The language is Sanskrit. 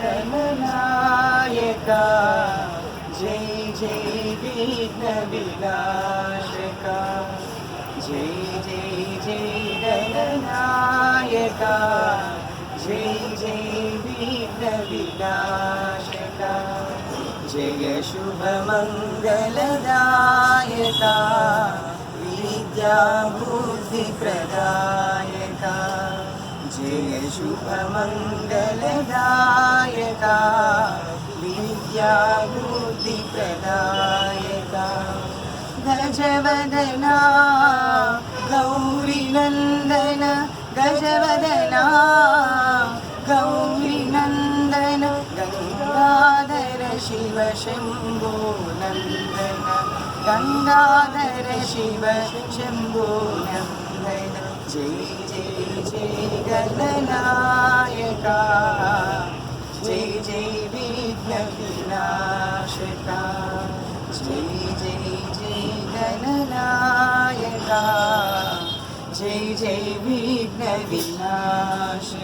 गणनायका जय जय विघ्न विनाशका जय जय जय गणनायका जय जय विघ्न विनाशका जय शुभ मंगलदायका विद्या बुद्धि प्रदायका जय शुभ मंगलदायका विद्या बुद्धि प्रदायका गजवदना गौरी नंदन गजवदना गौरी नंदन गंगाधर शिव शंभो नंदन गंगाधर शिव शंभो नंदन जय जय जय गणनायका जय जय विघ्न विनाशका जय जय जय गणनायका जय जय विघ्न विनाशका।